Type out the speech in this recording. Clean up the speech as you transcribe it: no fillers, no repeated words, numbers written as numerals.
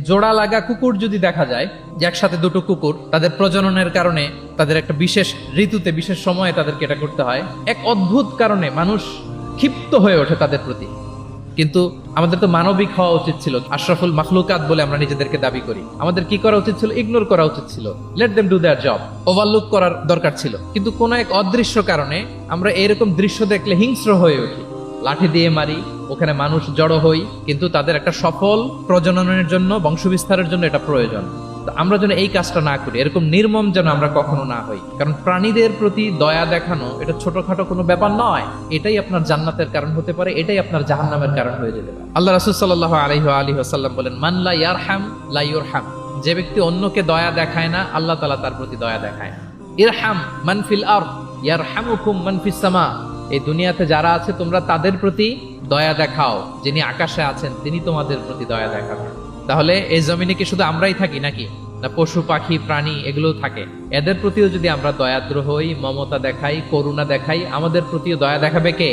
জোড়া লাগা কুকুর যদি দেখা যায়, যে একসাথে দুটো কুকুর, তাদের প্রজননের কারণে তাদের একটা বিশেষ ঋতুতে বিশেষ সময়ে তাদেরকে এটা করতে হয়, এক অদ্ভুত কারণে মানুষ ক্ষিপ্ত হয়ে ওঠে তাদের প্রতি। কিন্তু আমাদের তো মানবিক হওয়া উচিত ছিল, আশরাফুল মাখলুকাত বলে আমরা নিজেদেরকে দাবি করি। আমাদের কি করা উচিত ছিল? ইগনোর করা উচিত ছিল, let them do there job, overlook করার দরকার ছিল। কিন্তু কোনো এক অদৃশ্য কারণে আমরা এরকম দৃশ্য দেখলে হিংস্র হয়ে উঠি, লাঠি দিয়ে মারি, ওখানে মানুষ জড়ো হই। কিন্তু তাদের একটা সফল প্রজননের জন্য, বংশবিস্তারের জন্য এটা প্রয়োজন। তো আমরা যেন এই কাজটা না করি, এরকম নির্মম যেন আমরা কখনো না হই। কারণ প্রাণীদের প্রতি দয়া দেখানো এটা ছোটখাটো কোনো ব্যাপার নয়, এটাই আপনার জান্নাতের কারণ হতে পারে, এটাই আপনার জাহান্নামের কারণ হয়ে যেতে পারে। আল্লাহ রাসূল সাল্লাল্লাহু আলাইহি ওয়াসাল্লাম বলেন, মান লা ইয়ারহাম লা ইউরহাম। যে ব্যক্তি অন্যকে দয়া দেখায় না, আল্লাহ তাআলা তার প্রতি দয়া দেখায় না। ইরহাম মান ফিল আরদ ইয়ারহামুকুম মান ফিস সামা। এই দুনিয়াতে যারা আছে তোমরা তাদের প্রতি দয়া দেখাও, যিনি আকাশে আছেন তিনি তোমাদের প্রতি দয়া দেখাবেন। তাহলে এই জমিনে কি শুধু আমরাই থাকি নাকি? না পশু পাখি প্রাণী এগুলো থাকে। এদের প্রতিও যদি আমরা দয়াদ্র হই, মমতা দেখাই, করুণা দেখাই, আমাদের প্রতিও দয়া দেখাবে কে?